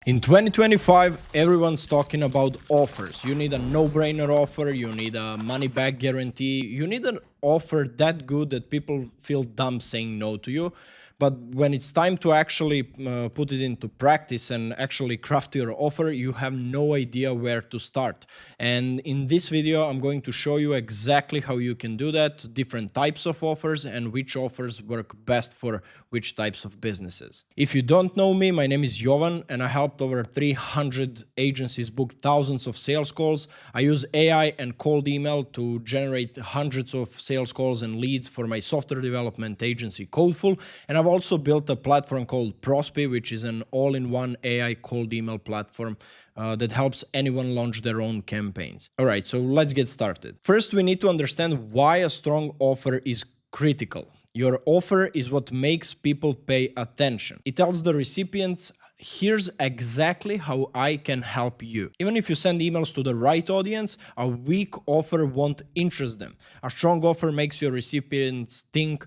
In 2025, everyone's talking about offers. You need a no-brainer offer, you need a money-back guarantee, you need an offer that good that people feel dumb saying no to you. But when it's time to actually put it into practice and actually craft your offer, you have no idea where to start. And in this video, I'm going to show you exactly how you can do that, different types of offers, and which offers work best for which types of businesses. If you don't know me, my name is Jovan, and I helped over 300 agencies book thousands of sales calls. I use AI and cold email to generate hundreds of sales calls and leads for my software development agency Codeful, and I've also built a platform called Prospi, which is an all-in-one AI cold email platform that helps anyone launch their own campaigns. All right, so let's get started. First, we need to understand why a strong offer is critical. Your offer is what makes people pay attention. It tells the recipients, here's exactly how I can help you. Even if you send emails to the right audience, a weak offer won't interest them. A strong offer makes your recipients think,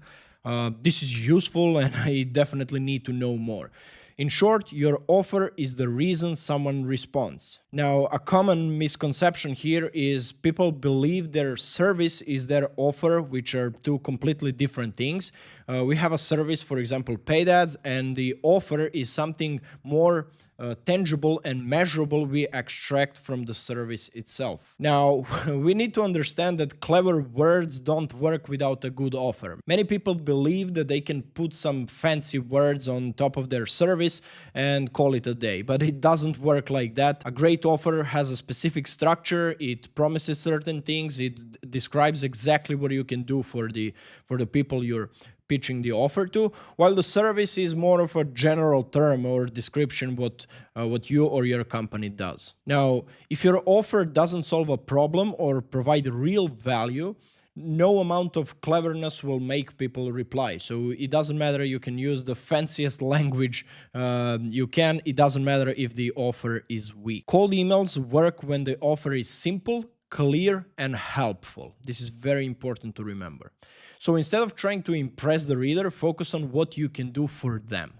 this is useful and I definitely need to know more. In short, your offer is the reason someone responds. Now, a common misconception here is people believe their service is their offer, which are two completely different things. We have a service, for example, paid ads, and the offer is something more tangible and measurable we extract from the service itself. Now, we need to understand that clever words don't work without a good offer. Many people believe that they can put some fancy words on top of their service and call it a day, but it doesn't work like that. A great offer has a specific structure, it promises certain things, it describes exactly what you can do for the people you're pitching the offer to, while the service is more of a general term or description what you or your company does. Now, if your offer doesn't solve a problem or provide real value, no amount of cleverness will make people reply. So it doesn't matter, you can use the fanciest language you can, it doesn't matter if the offer is weak. Cold emails work when the offer is simple, clear, and helpful. This is very important to remember. So instead of trying to impress the reader, focus on what you can do for them.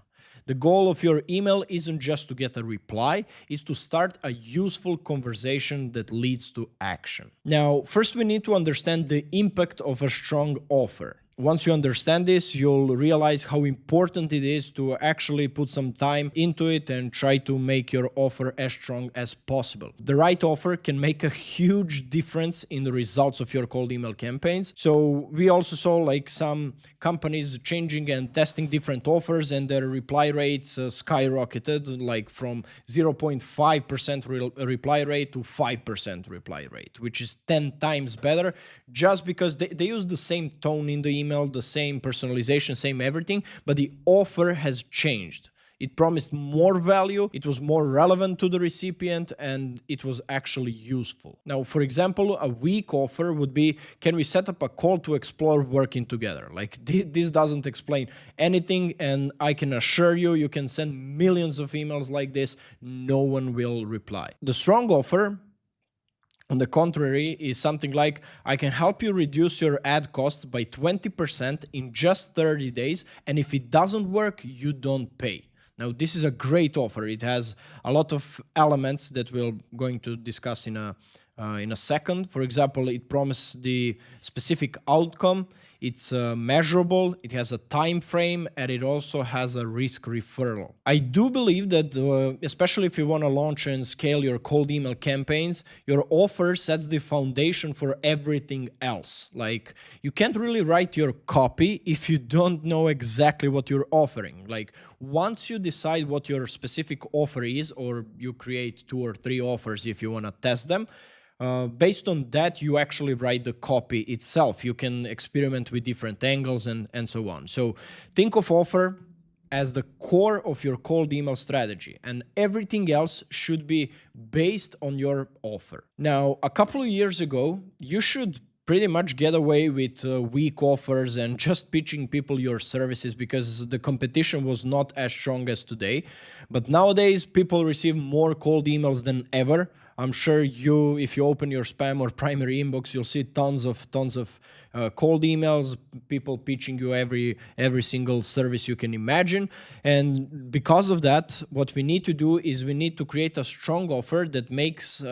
The goal of your email isn't just to get a reply, it's to start a useful conversation that leads to action. Now, first we need to understand the impact of a strong offer. Once you understand this, you'll realize how important it is to actually put some time into it and try to make your offer as strong as possible. The right offer can make a huge difference in the results of your cold email campaigns. So we also saw like some companies changing and testing different offers, and their reply rates skyrocketed, like from 0.5% reply rate to 5% reply rate, which is 10 times better, just because they use the same tone in the email, the same personalization, same everything, but the offer has changed. It promised more value, it was more relevant to the recipient, and it was actually useful. Now, for example, a weak offer would be, can we set up a call to explore working together? Like, this doesn't explain anything, and I can assure you, you can send millions of emails like this, no one will reply. The strong offer, on the contrary, is something like, I can help you reduce your ad costs by 20% in just 30 days, and if it doesn't work, you don't pay. Now, this is a great offer. It has a lot of elements that we're going to discuss in a second. For example, it promises the specific outcome, it's measurable, it has a time frame, and it also has a risk referral. I do believe that, especially if you want to launch and scale your cold email campaigns, your offer sets the foundation for everything else. Like, you can't really write your copy if you don't know exactly what you're offering. Like, once you decide what your specific offer is, or you create 2 or 3 offers if you want to test them, based on that, you actually write the copy itself. You can experiment with different angles and so on. So think of offer as the core of your cold email strategy, and everything else should be based on your offer. Now, a couple of years ago, you should pretty much get away with weak offers and just pitching people your services because the competition was not as strong as today. But nowadays, people receive more cold emails than ever. I'm sure if you open your spam or primary inbox, you'll see tons of cold emails, people pitching you every single service you can imagine. And because of that, what we need to do is we need to create a strong offer that makes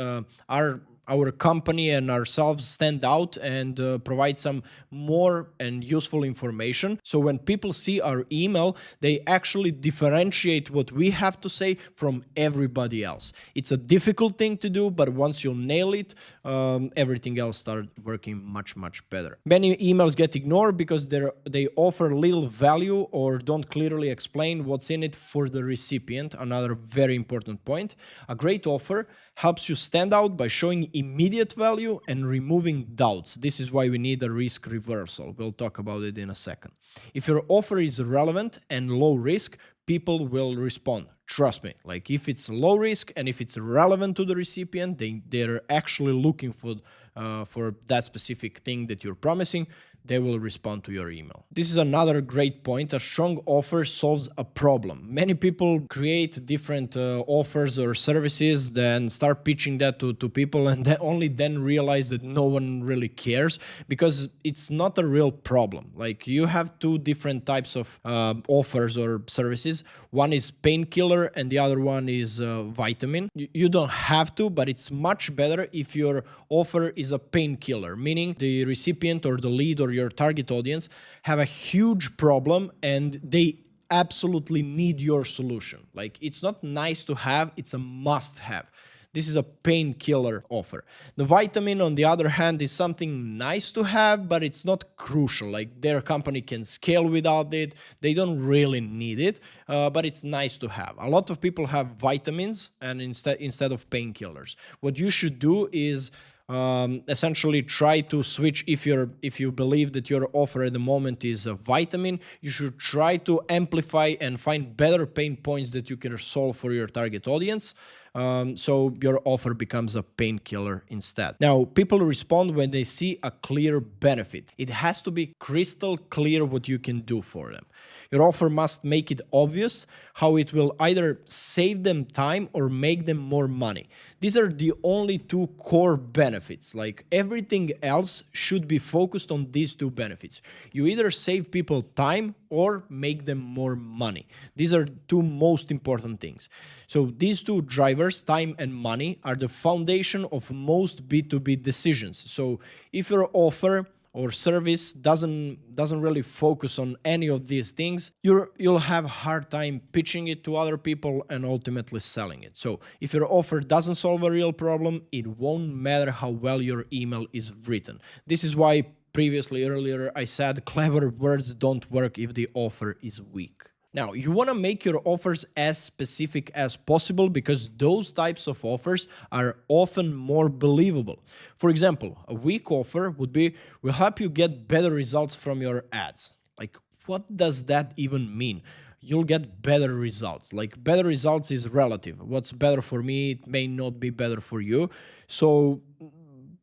our company and ourselves stand out and provide some more and useful information. So when people see our email, they actually differentiate what we have to say from everybody else. It's a difficult thing to do, but once you nail it, everything else starts working much, much better. Many emails get ignored because they offer little value or don't clearly explain what's in it for the recipient. Another very important point. A great offer helps you stand out by showing immediate value and removing doubts. This is why we need a risk reversal. We'll talk about it in a second. If your offer is relevant and low risk, people will respond. Trust me, like if it's low risk and if it's relevant to the recipient, they're actually looking for that specific thing that you're promising, they will respond to your email. This is another great point. A strong offer solves a problem. Many people create different offers or services, then start pitching that to people, and then realize that no one really cares because it's not a real problem. Like you have two different types of offers or services. One is painkiller and the other one is vitamin. You don't have to, but it's much better if your offer is a painkiller, meaning the recipient or the lead or your target audience have a huge problem and they absolutely need your solution. Like it's not nice to have, it's a must have. This is a painkiller offer. The vitamin, on the other hand, is something nice to have, but it's not crucial. Like their company can scale without it. They don't really need it, but it's nice to have. A lot of people have vitamins and instead of painkillers. What you should do is essentially try to switch. If you believe that your offer at the moment is a vitamin, you should try to amplify and find better pain points that you can solve for your target audience. So your offer becomes a painkiller instead. Now, people respond when they see a clear benefit. It has to be crystal clear what you can do for them. Your offer must make it obvious how it will either save them time or make them more money. These are the only two core benefits. Like everything else should be focused on these two benefits. You either save people time or make them more money. These are two most important things. So these two drivers, time and money, are the foundation of most B2B decisions. So if your offer or service doesn't really focus on any of these things, you'll have a hard time pitching it to other people and ultimately selling it. So if your offer doesn't solve a real problem, it won't matter how well your email is written. This is why earlier I said clever words don't work if the offer is weak. Now, you want to make your offers as specific as possible because those types of offers are often more believable. For example, a weak offer would be, we'll help you get better results from your ads. Like, what does that even mean? You'll get better results. Like, better results is relative. What's better for me, it may not be better for you. So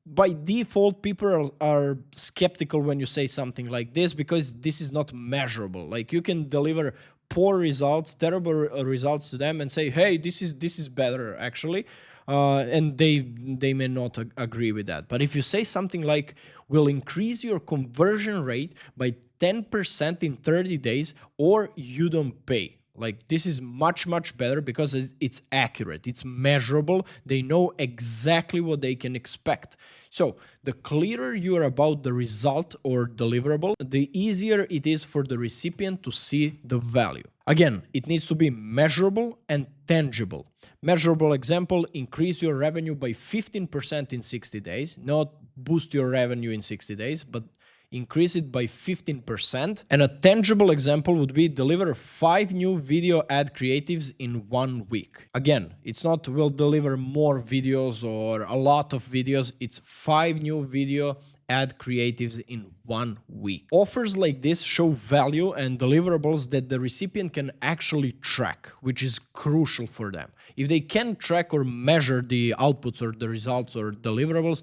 by default, people are skeptical when you say something like this because this is not measurable. Like you can deliver poor results, terrible results to them and say, hey, this is better actually. And they may not agree with that. But if you say something like, we'll increase your conversion rate by 10% in 30 days or you don't pay. Like this is much, much better because it's accurate, it's measurable, they know exactly what they can expect. So the clearer you are about the result or deliverable, the easier it is for the recipient to see the value. Again, it needs to be measurable and tangible. Measurable example, increase your revenue by 15% in 60 days, not boost your revenue in 60 days, but increase it by 15%. And a tangible example would be deliver 5 new video ad creatives in 1 week. Again, it's not we'll deliver more videos or a lot of videos. It's 5 new video ad creatives in 1 week. Offers like this show value and deliverables that the recipient can actually track, which is crucial for them. If they can't track or measure the outputs or the results or deliverables,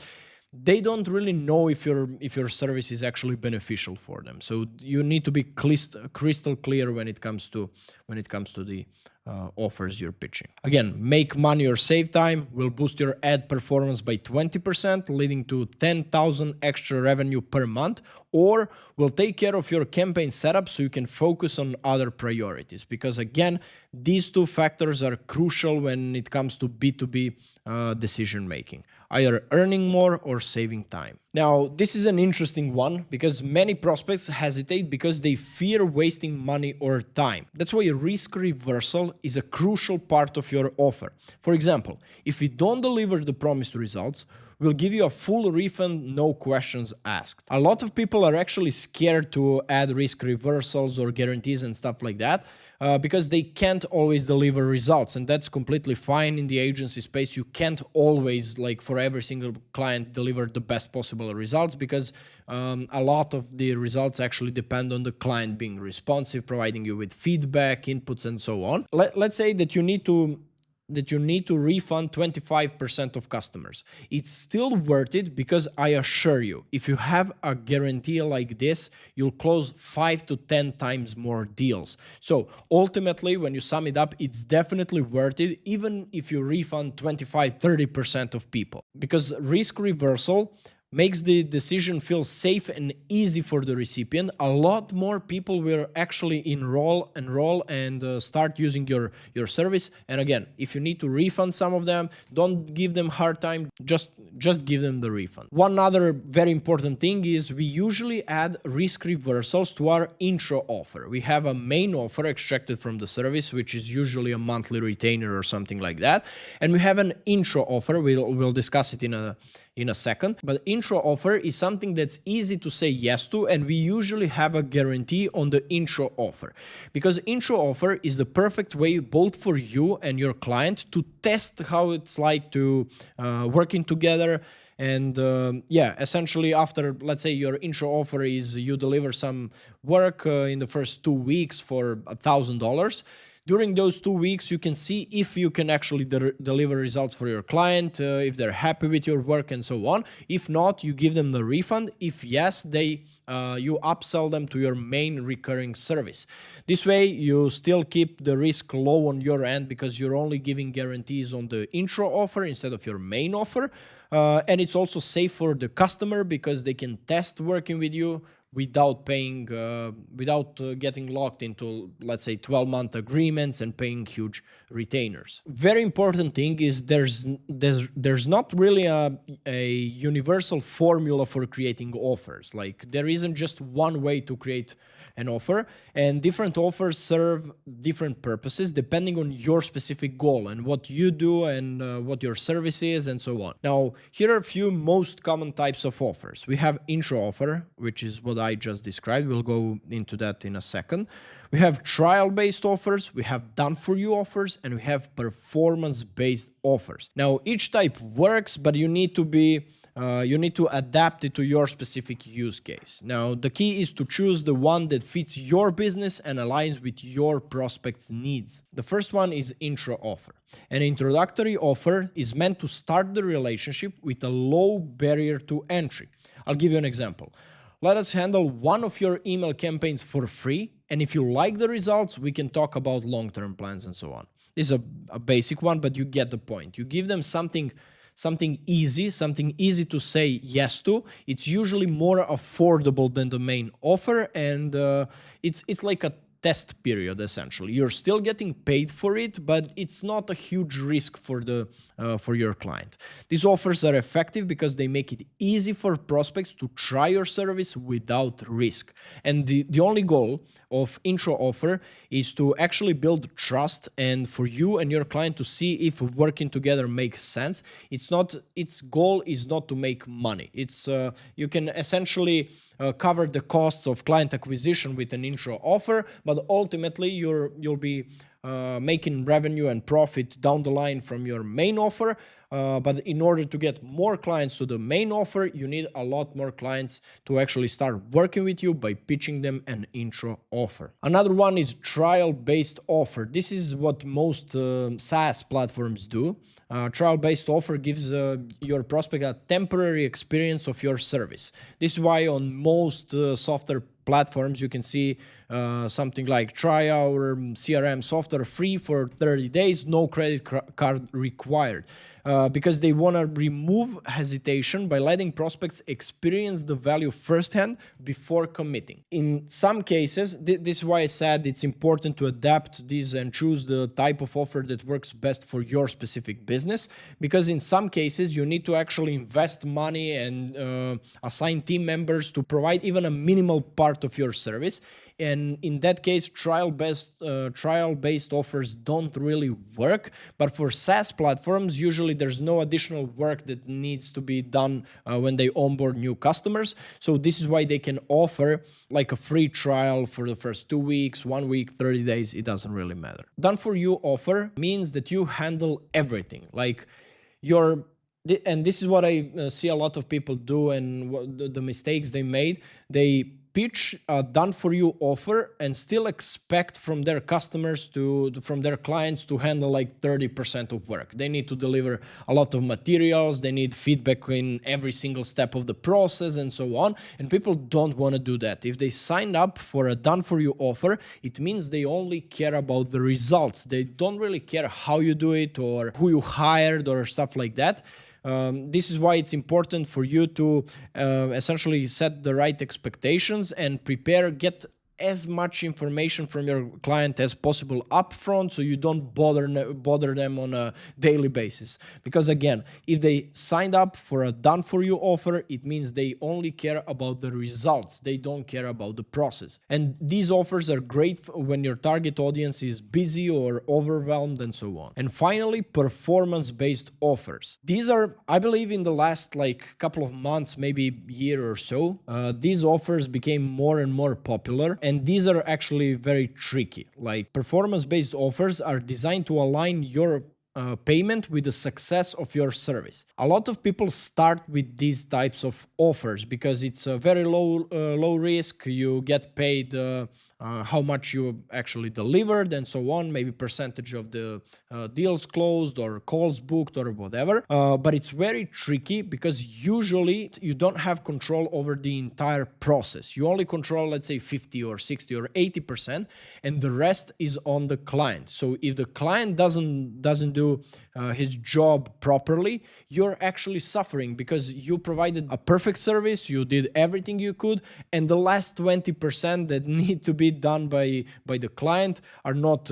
they don't really know if your service is actually beneficial for them. So you need to be crystal clear when it comes to the offers you're pitching. Again, make money or save time will boost your ad performance by 20%, leading to 10,000 extra revenue per month, or will take care of your campaign setup so you can focus on other priorities. Because again, these two factors are crucial when it comes to B2B decision making, either earning more or saving time. Now, this is an interesting one because many prospects hesitate because they fear wasting money or time. That's why risk reversal is a crucial part of your offer. For example, if you don't deliver the promised results, we'll give you a full refund, no questions asked. A lot of people are actually scared to add risk reversals or guarantees and stuff like that because they can't always deliver results, and that's completely fine in the agency space. You can't always, like for every single client, deliver the best possible results because a lot of the results actually depend on the client being responsive, providing you with feedback, inputs, and so on. Let's say that you need to refund 25% of customers. It's still worth it because I assure you, if you have a guarantee like this, you'll close 5 to 10 times more deals. So ultimately, when you sum it up, it's definitely worth it, even if you refund 25-30% of people, because risk reversal makes the decision feel safe and easy for the recipient. A lot more people will actually enroll and start using your service. And again, if you need to refund some of them, don't give them hard time, just give them the refund. One other very important thing is we usually add risk reversals to our intro offer. We have a main offer extracted from the service, which is usually a monthly retainer or something like that. And we have an intro offer. We'll discuss it in a second. But intro offer is something that's easy to say yes to, and we usually have a guarantee on the intro offer, because intro offer is the perfect way both for you and your client to test how it's like to working together. And essentially after, let's say your intro offer is you deliver some work in the first 2 weeks for $1,000. During those 2 weeks, you can see if you can actually deliver results for your client, if they're happy with your work and so on. If not, you give them the refund. If yes, you upsell them to your main recurring service. This way, you still keep the risk low on your end because you're only giving guarantees on the intro offer instead of your main offer. And it's also safe for the customer because they can test working with you without paying, getting locked into, let's say, 12-month agreements and paying huge retainers. Very important thing is there's not really a universal formula for creating offers. Like there isn't just one way to create an offer, and different offers serve different purposes depending on your specific goal and what you do and what your service is and so on. Now, here are a few most common types of offers. We have intro offer, which is what I just described. We'll go into that in a second. We have trial-based offers, we have done-for-you offers, and we have performance-based offers. Now, each type works, but you need to adapt it to your specific use case. Now, the key is to choose the one that fits your business and aligns with your prospect's needs. The first one is intro offer. An introductory offer is meant to start the relationship with a low barrier to entry. I'll give you an example. Let us handle one of your email campaigns for free, and if you like the results, we can talk about long-term plans and so on. This is a basic one, but you get the point. You give them something easy to say yes to. It's usually more affordable than the main offer, and it's like a test period, essentially. You're still getting paid for it, but it's not a huge risk for your client. These offers are effective because they make it easy for prospects to try your service without risk. And the only goal of intro offer is to actually build trust and for you and your client to see if working together makes sense. Its goal is not to make money. You can essentially cover the costs of client acquisition with an intro offer, but ultimately you'll be making revenue and profit down the line from your main offer. But in order to get more clients to the main offer, you need a lot more clients to actually start working with you by pitching them an intro offer. Another one is trial-based offer. This is what most SaaS platforms do. Trial-based offer gives your prospect a temporary experience of your service. This is why on most software platforms you can see something like try our CRM software software free for 30 days, no credit card required. Because they want to remove hesitation by letting prospects experience the value firsthand before committing. In some cases, this is why I said it's important to adapt these and choose the type of offer that works best for your specific business, because in some cases you need to actually invest money and assign team members to provide even a minimal part of your service. And in that case, trial-based offers don't really work. But for SaaS platforms, usually there's no additional work that needs to be done when they onboard new customers. So this is why they can offer like a free trial for the first 2 weeks, 1 week, 30 days. It doesn't really matter. Done for you offer means that you handle everything. Like and this is what I see a lot of people do, and the mistakes they made. They pitch a done-for-you offer and still expect from their customers from their clients to handle like 30% of work. They need to deliver a lot of materials, they need feedback in every single step of the process and so on, and people don't want to do that. If they sign up for a done-for-you offer, it means they only care about the results. They don't really care how you do it or who you hired or stuff like that. This is why it's important for you to essentially set the right expectations and get as much information from your client as possible upfront, so you don't bother them on a daily basis. Because again, if they signed up for a done-for-you offer, it means they only care about the results. They don't care about the process. And these offers are great when your target audience is busy or overwhelmed and so on. And finally, performance-based offers. These are, I believe, in the last couple of months, maybe year or so, these offers became more and more popular. And these are actually very tricky. Like, performance-based offers are designed to align your payment with the success of your service. A lot of people start with these types of offers because it's a very low risk. You get paid how much you actually delivered and so on, maybe percentage of the deals closed or calls booked or whatever. But it's very tricky because usually you don't have control over the entire process. You only control, let's say, 50 or 60 or 80%, and the rest is on the client. So if the client doesn't do his job properly, you're actually suffering because you provided a perfect service, you did everything you could, and the last 20% that need to be done by the client are not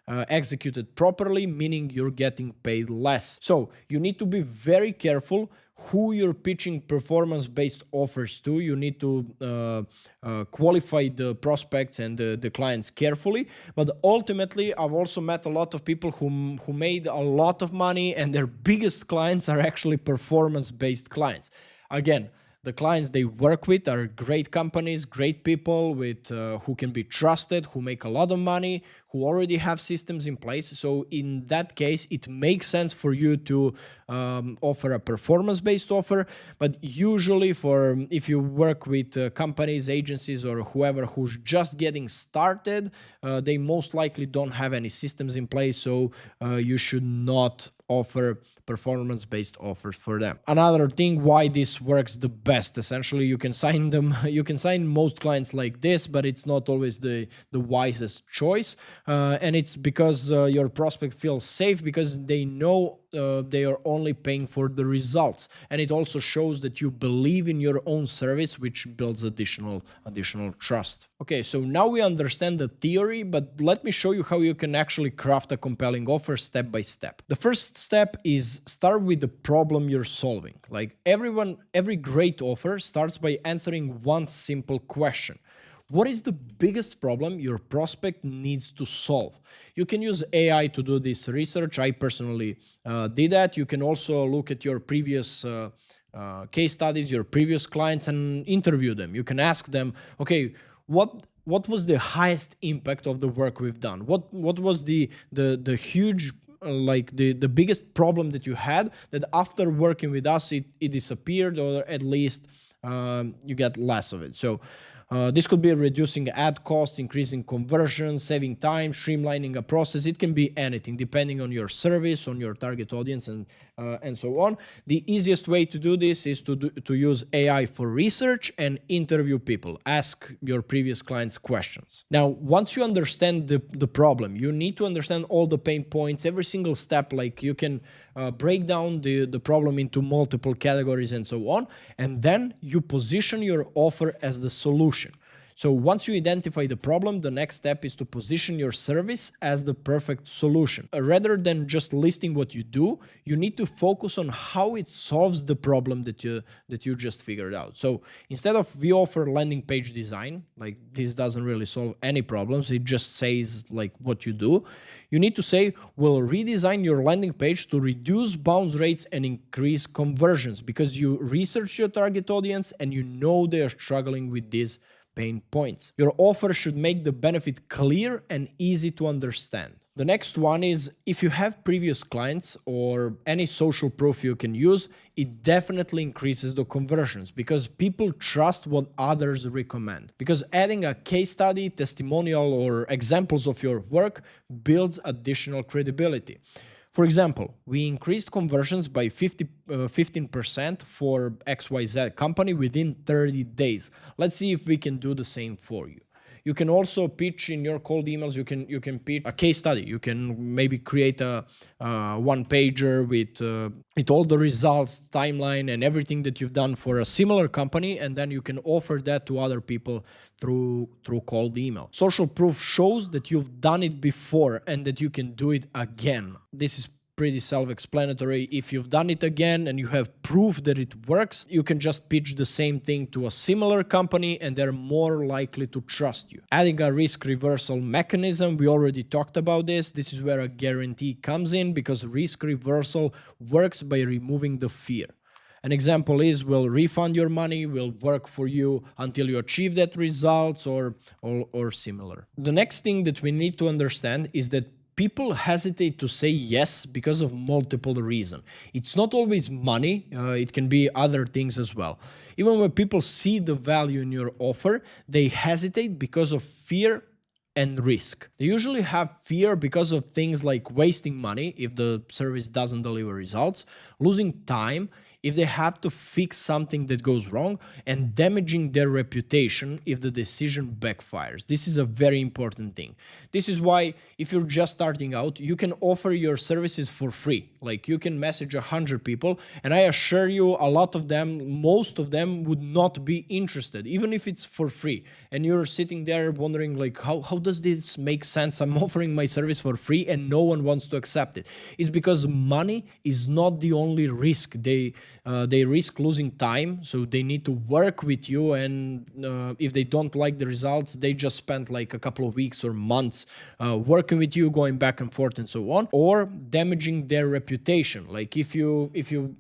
executed properly, meaning you're getting paid less. So you need to be very careful who you're pitching performance-based offers to. You need to qualify the prospects and the clients carefully. But ultimately, I've also met a lot of people who made a lot of money, and their biggest clients are actually performance-based clients. Again, the clients they work with are great companies, great people with who can be trusted, who make a lot of money, who already have systems in place. So in that case, it makes sense for you to offer a performance-based offer. But usually if you work with companies, agencies, or whoever who's just getting started, they most likely don't have any systems in place. So you should not offer performance-based offers for them. Another thing why this works the best, essentially, you can sign most clients like this, but it's not always the wisest choice. And it's because your prospect feels safe because they know they are only paying for the results. And it also shows that you believe in your own service, which builds additional trust. Okay, so now we understand the theory, but let me show you how you can actually craft a compelling offer step by step. The first step is start with the problem you're solving. Like every great offer starts by answering one simple question. What is the biggest problem your prospect needs to solve? You can use AI to do this research. I personally did that. You can also look at your previous case studies, your previous clients, and interview them. You can ask them, okay, what was the highest impact of the work we've done? What was the huge the biggest problem that you had that after working with us it disappeared, or at least you get less of it? So This could be reducing ad costs, increasing conversions, saving time, streamlining a process. It can be anything depending on your service, on your target audience, and so on. The easiest way to do this is to use AI for research and interview people. Ask your previous clients questions. Now, once you understand the problem, you need to understand all the pain points, every single step. Like you can break down the problem into multiple categories and so on, and then you position your offer as the solution. So once you identify the problem, the next step is to position your service as the perfect solution. Rather than just listing what you do, you need to focus on how it solves the problem that you just figured out. So instead of we offer landing page design, like this doesn't really solve any problems, it just says like what you do. You need to say, we'll redesign your landing page to reduce bounce rates and increase conversions, because you research your target audience and you know they're struggling with this pain points. Your offer should make the benefit clear and easy to understand. The next one is, if you have previous clients or any social proof you can use, it definitely increases the conversions because people trust what others recommend. Because adding a case study, testimonial, or examples of your work builds additional credibility. For example, we increased conversions by 15% for XYZ company within 30 days. Let's see if we can do the same for you. You can also pitch in your cold emails. You can pitch a case study. You can maybe create a one-pager with all the results, timeline, and everything that you've done for a similar company, and then you can offer that to other people through cold email. Social proof shows that you've done it before and that you can do it again. This is pretty self-explanatory. If you've done it again and you have proof that it works, you can just pitch the same thing to a similar company and they're more likely to trust you. Adding a risk reversal mechanism, we already talked about this. This is where a guarantee comes in, because risk reversal works by removing the fear. An example is, we'll refund your money, we'll work for you until you achieve that results, or similar. The next thing that we need to understand is that people hesitate to say yes because of multiple reasons. It's not always money, it can be other things as well. Even when people see the value in your offer, they hesitate because of fear and risk. They usually have fear because of things like wasting money if the service doesn't deliver results, losing time if they have to fix something that goes wrong, and damaging their reputation if the decision backfires. This is a very important thing. This is why if you're just starting out, you can offer your services for free. Like you can message 100 people, and I assure you a lot of them, most of them would not be interested, even if it's for free. And you're sitting there wondering like, how does this make sense? I'm offering my service for free and no one wants to accept it. It's because money is not the only risk. They risk losing time, so they need to work with you, and if they don't like the results, they just spend like a couple of weeks or months working with you, going back and forth and so on, or damaging their reputation. Like if you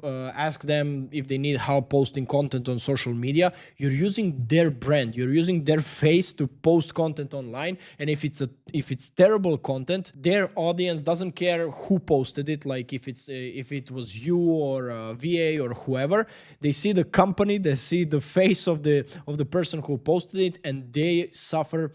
ask them if they need help posting content on social media, you're using their brand, you're using their face to post content online, and if it's terrible content, their audience doesn't care who posted it. Like if it was you or a VA or whoever, they see the company, they see the face of the person who posted it, and they suffer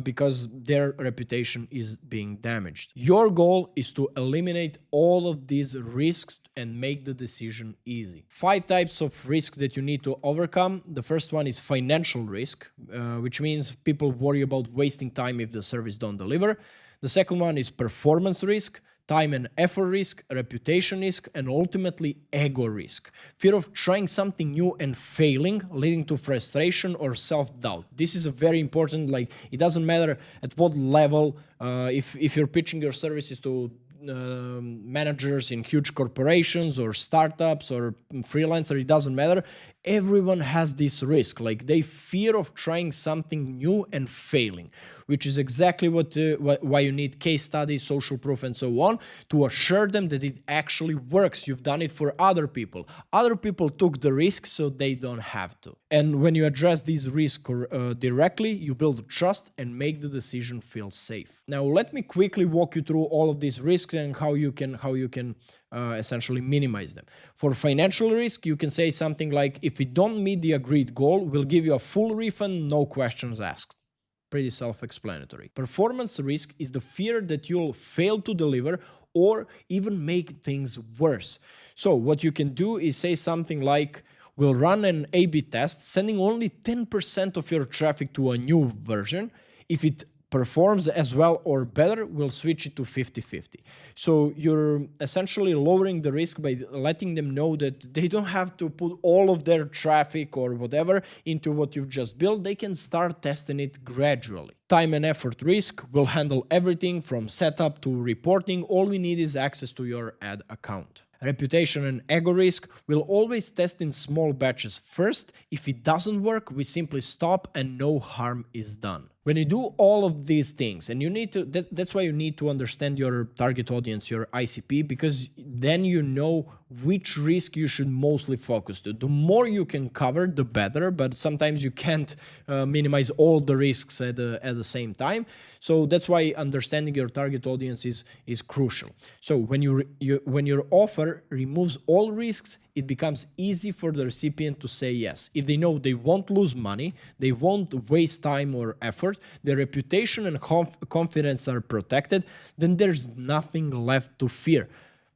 because their reputation is being damaged. Your goal is to eliminate all of these risks and make the decision easy. 5 types of risks that you need to overcome. The first one is financial risk, which means people worry about wasting time if the service don't deliver. The second one is performance risk, time and effort risk, reputation risk, and ultimately ego risk. Fear of trying something new and failing, leading to frustration or self-doubt. This is a very important, like it doesn't matter at what level, if you're pitching your services to managers in huge corporations or startups or freelancer, it doesn't matter. Everyone has this risk, like they fear of trying something new and failing, which is exactly why you need case studies, social proof, and so on, to assure them that it actually works. You've done it for other people. Other people took the risk, so they don't have to. And when you address these risks directly, you build trust and make the decision feel safe. Now, let me quickly walk you through all of these risks and how you can essentially minimize them. For financial risk, you can say something like, if If we don't meet the agreed goal, we'll give you a full refund, no questions asked. Pretty self-explanatory. Performance risk is the fear that you'll fail to deliver or even make things worse. So what you can do is say something like, we'll run an A/B test, sending only 10% of your traffic to a new version. If it performs as well or better, we'll switch it to 50-50. So you're essentially lowering the risk by letting them know that they don't have to put all of their traffic or whatever into what you've just built. They can start testing it gradually. Time and effort risk will handle everything from setup to reporting. All we need is access to your ad account. Reputation and ego risk will always test in small batches first. If it doesn't work, we simply stop and no harm is done. When you do all of these things, and you need to, that's why you need to understand your target audience, your ICP, because then you know which risk you should mostly focus to. The more you can cover, the better, but sometimes you can't minimize all the risks at the same time. So that's why understanding your target audience is crucial. So when your offer removes all risks, it becomes easy for the recipient to say yes. If they know they won't lose money, they won't waste time or effort, their reputation and confidence are protected, then there's nothing left to fear.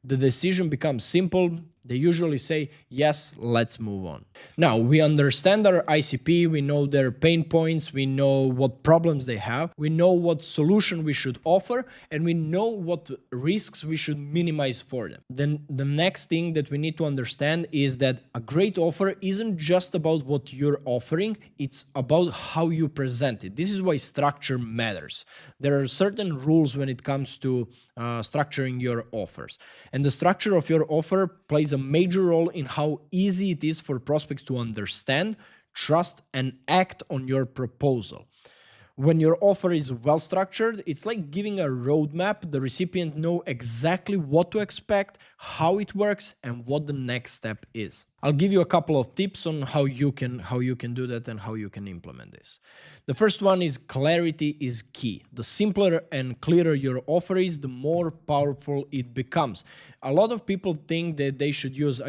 The decision becomes simple. They usually say, yes, let's move on. Now, we understand our ICP, we know their pain points, we know what problems they have, we know what solution we should offer, and we know what risks we should minimize for them. Then the next thing that we need to understand is that a great offer isn't just about what you're offering, it's about how you present it. This is why structure matters. There are certain rules when it comes to structuring your offers. And the structure of your offer plays a major role in how easy it is for prospects to understand, trust, and act on your proposal. When your offer is well structured, it's like giving a roadmap. The recipient knows exactly what to expect, how it works, and what the next step is. I'll give you a couple of tips on how you can do that and how you can implement this. The first one is clarity is key. The simpler and clearer your offer is, the more powerful it becomes. A lot of people think that they should use,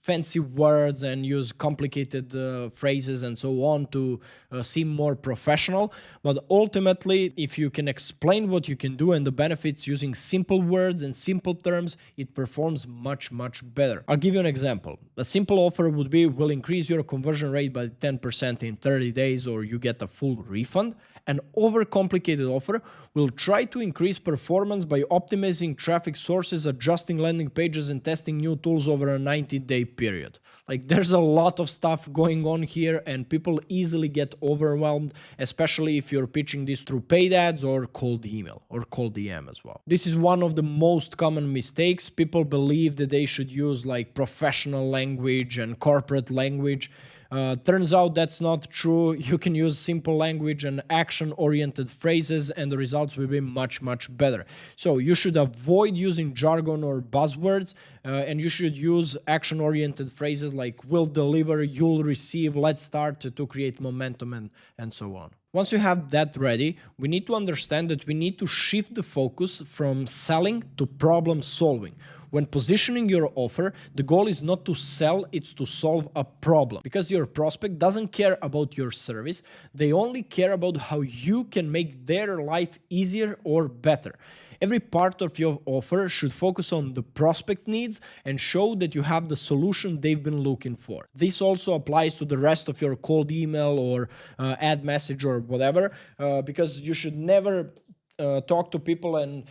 fancy words and use complicated phrases and so on to seem more professional. But ultimately, if you can explain what you can do and the benefits using simple words and simple terms, it performs much, much better. I'll give you an example. A simple offer would be, we'll increase your conversion rate by 10% in 30 days or you get a full refund. An overcomplicated offer will try to increase performance by optimizing traffic sources, adjusting landing pages, and testing new tools over a 90-day period. Like, there's a lot of stuff going on here and people easily get overwhelmed, especially if you're pitching this through paid ads or cold email or cold DM as well. This is one of the most common mistakes. People believe that they should use like professional language and corporate language. Turns out that's not true. You can use simple language and action-oriented phrases and the results will be much, much better. So you should avoid using jargon or buzzwords and you should use action-oriented phrases like will deliver, you'll receive, let's start, to create momentum and so on. Once you have that ready, we need to understand that we need to shift the focus from selling to problem solving. When positioning your offer, the goal is not to sell, it's to solve a problem. Because your prospect doesn't care about your service, they only care about how you can make their life easier or better. Every part of your offer should focus on the prospect needs and show that you have the solution they've been looking for. This also applies to the rest of your cold email or ad message or whatever, because you should never talk to people and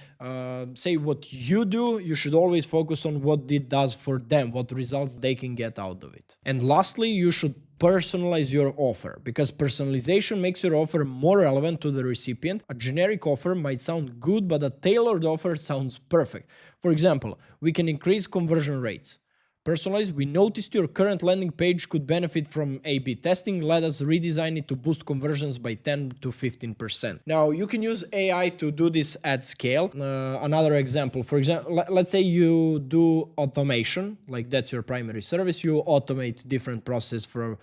say what you do. You should always focus on what it does for them, what results they can get out of it. And lastly, you should personalize your offer, because personalization makes your offer more relevant to the recipient. A generic offer might sound good, but a tailored offer sounds perfect. For example, we can increase conversion rates. Personalized, we noticed your current landing page could benefit from A/B testing. Let us redesign it to boost conversions by 10 to 15%. Now, you can use AI to do this at scale. Another example, for example, let's say you do automation, like that's your primary service. You automate different processes for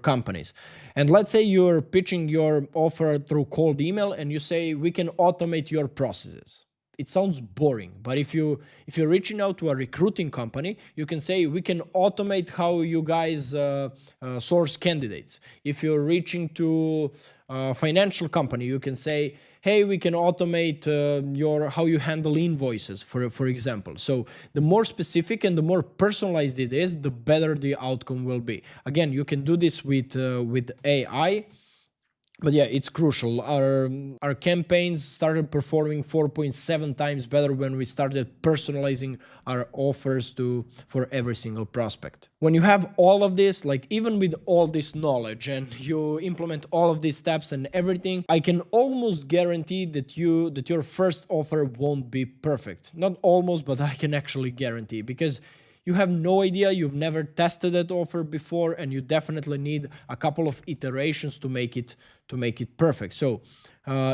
companies. And let's say you're pitching your offer through cold email and you say, we can automate your processes. it sounds boring, but if you're reaching out to a recruiting company, you can say we can automate how you guys source candidates. If you're reaching to a financial company, you can say, hey, we can automate your how you handle invoices, for example. So the more specific and the more personalized it is, the better the outcome will be. Again, you can do this with AI. But yeah, it's crucial. Our campaigns started performing 4.7 times better when we started personalizing our offers for every single prospect. When you have all of this, like even with all this knowledge and you implement all of these steps and everything, I can almost guarantee that your first offer won't be perfect. Not almost, but I can actually guarantee, because you have no idea, you've never tested that offer before, and you definitely need a couple of iterations to make it perfect. So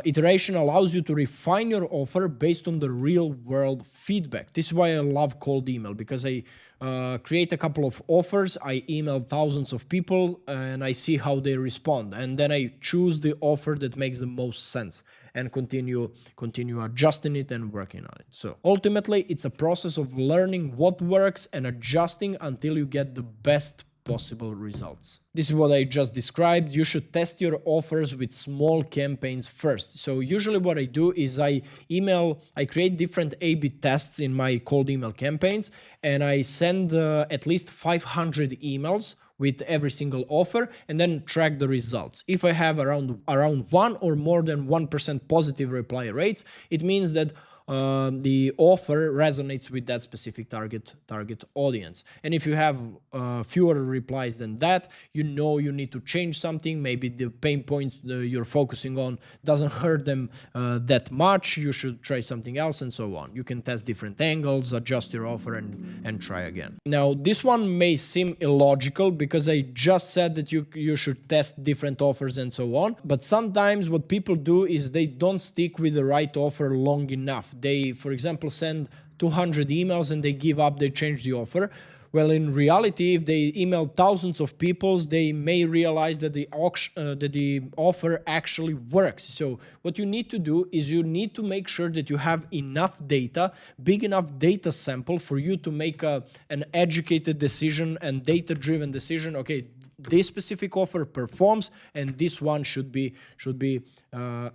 iteration allows you to refine your offer based on the real world feedback. This is why I love cold email, because I create a couple of offers, I email thousands of people, and I see how they respond, and then I choose the offer that makes the most sense and continue adjusting it and working on it. So ultimately, it's a process of learning what works and adjusting until you get the best possible results. This is what I just described. You should test your offers with small campaigns first. So usually what I do is I create different A/B tests in my cold email campaigns, and I send at least 500 emails with every single offer, and then track the results. If I have around 1 or more than 1% positive reply rates, it means that the offer resonates with that specific target audience. And if you have fewer replies than that, you need to change something. Maybe the pain point you're focusing on doesn't hurt them that much. You should try something else, and so on. You can test different angles, adjust your offer, and try again. Now, this one may seem illogical because I just said that you should test different offers and so on. But sometimes what people do is they don't stick with the right offer long enough. They, for example, send 200 emails and they give up, they change the offer. Well, in reality, if they email thousands of people, they may realize that the offer actually works. So what you need to do is you need to make sure that you have enough data, big enough data sample for you to make an educated decision and data-driven decision. Okay, this specific offer performs, and this one should be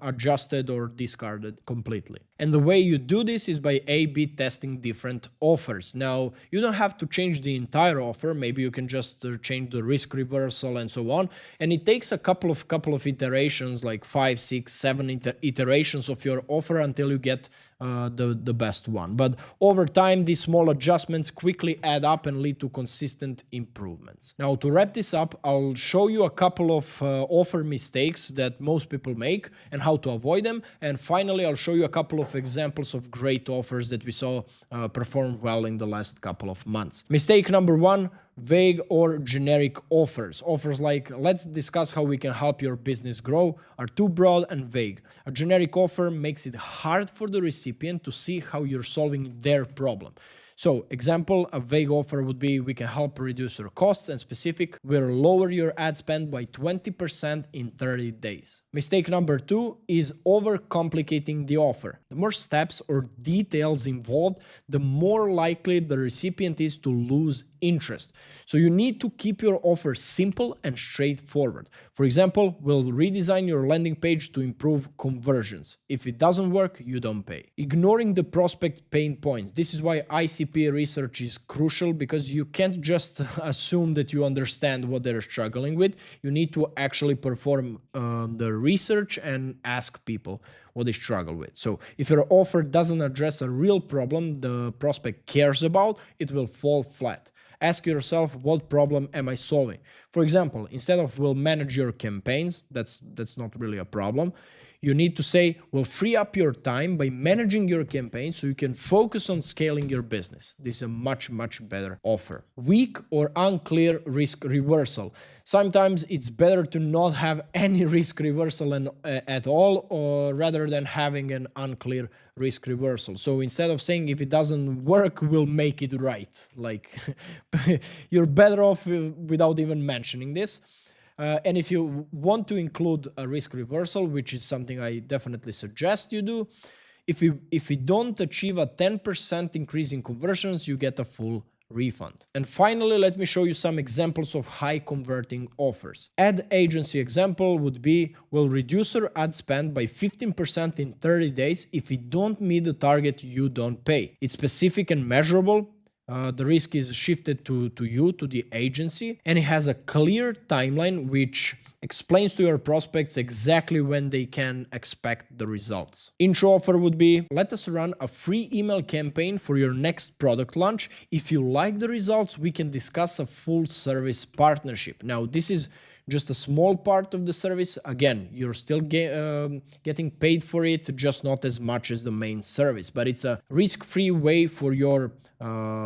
adjusted or discarded completely. And the way you do this is by A/B testing different offers. Now, you don't have to change the entire offer. Maybe you can just change the risk reversal and so on. And it takes a couple of iterations, like 5, 6, 7 iterations of your offer until you get the best one. But over time, these small adjustments quickly add up and lead to consistent improvements. Now, to wrap this up, I'll show you a couple of offer mistakes that most people make and how to avoid them. And finally, I'll show you a couple of examples of great offers that we saw perform well in the last couple of months. Mistake number 1, vague or generic offers. Offers like, let's discuss how we can help your business grow, are too broad and vague. A generic offer makes it hard for the recipient to see how you're solving their problem. So, example, a vague offer would be, we can help reduce your costs, and specific, we'll lower your ad spend by 20% in 30 days. Mistake number 2 is overcomplicating the offer. The more steps or details involved, the more likely the recipient is to lose interest. So you need to keep your offer simple and straightforward. For example, we'll redesign your landing page to improve conversions. If it doesn't work, you don't pay. Ignoring the prospect pain points. This is why ICP research is crucial, because you can't just assume that you understand what they're struggling with. You need to actually perform the research and ask people what they struggle with. So if your offer doesn't address a real problem the prospect cares about, it will fall flat. Ask yourself, what problem am I solving? For example, instead of we'll manage your campaigns, that's not really a problem. You need to say, we'll free up your time by managing your campaign so you can focus on scaling your business. This is a much, much better offer. Weak or unclear risk reversal. Sometimes it's better to not have any risk reversal at all, or rather than having an unclear risk reversal. So instead of saying, if it doesn't work, we'll make it right. Like, you're better off without even mentioning this. And if you want to include a risk reversal, which is something I definitely suggest you do, If we don't achieve a 10% increase in conversions, you get a full refund. And finally, let me show you some examples of high converting offers. Ad agency example would be, will reduce your ad spend by 15% in 30 days. If you don't meet the target, you don't pay. It's specific and measurable. The risk is shifted to you, to the agency, and it has a clear timeline which explains to your prospects exactly when they can expect the results. Intro offer would be, let us run a free email campaign for your next product launch. If you like the results, we can discuss a full service partnership. Now, this is just a small part of the service. Again, you're still getting paid for it, just not as much as the main service, but it's a risk-free way for your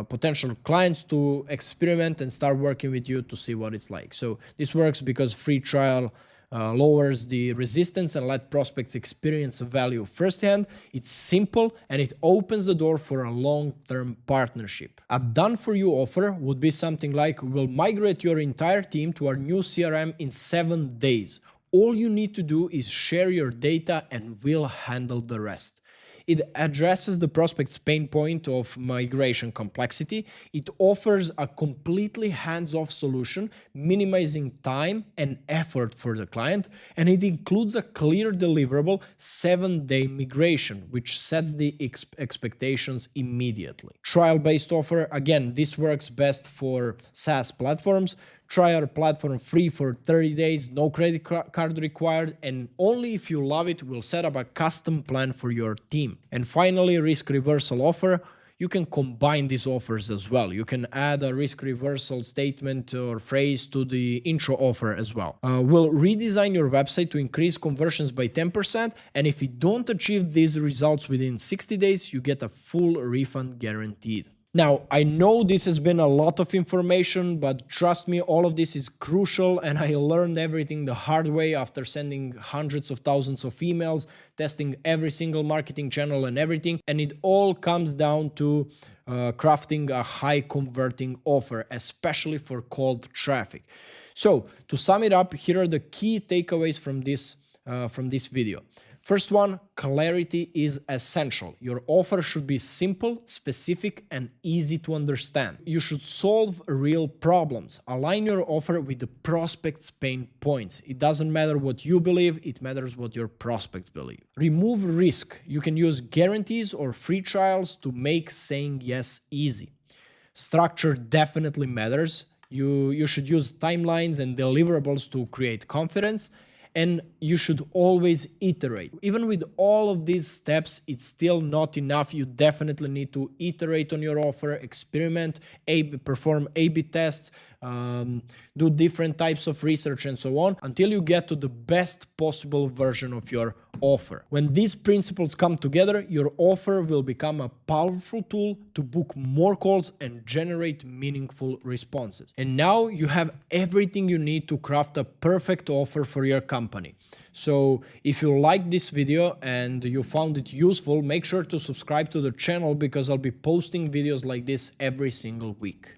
potential clients to experiment and start working with you to see what it's like. So this works because free trial lowers the resistance and let prospects experience value firsthand. It's simple and it opens the door for a long-term partnership. A done-for-you offer would be something like, we'll migrate your entire team to our new CRM in 7 days. All you need to do is share your data and we'll handle the rest. It addresses the prospect's pain point of migration complexity. It offers a completely hands-off solution, minimizing time and effort for the client, and it includes a clear deliverable 7-day migration, which sets the expectations immediately. Trial-based offer, again, this works best for SaaS platforms. Try our platform free for 30 days, no credit card required, and only if you love it, we'll set up a custom plan for your team. And finally, risk reversal offer. You can combine these offers as well. You can add a risk reversal statement or phrase to the intro offer as well. We'll redesign your website to increase conversions by 10%, and if you don't achieve these results within 60 days, you get a full refund guaranteed. Now, I know this has been a lot of information, but trust me, all of this is crucial, and I learned everything the hard way after sending hundreds of thousands of emails, testing every single marketing channel and everything, and it all comes down to crafting a high converting offer, especially for cold traffic. So, to sum it up, here are the key takeaways from this video. First one, clarity is essential. Your offer should be simple, specific, and easy to understand. You should solve real problems. Align your offer with the prospect's pain points. It doesn't matter what you believe, it matters what your prospects believe. Remove risk. You can use guarantees or free trials to make saying yes easy. Structure definitely matters. You should use timelines and deliverables to create confidence. And you should always iterate. Even with all of these steps, it's still not enough. You definitely need to iterate on your offer, experiment, perform A/B tests, do different types of research and so on until you get to the best possible version of your offer. When these principles come together, your offer will become a powerful tool to book more calls and generate meaningful responses. And now you have everything you need to craft a perfect offer for your company. So if you liked this video and you found it useful, make sure to subscribe to the channel because I'll be posting videos like this every single week.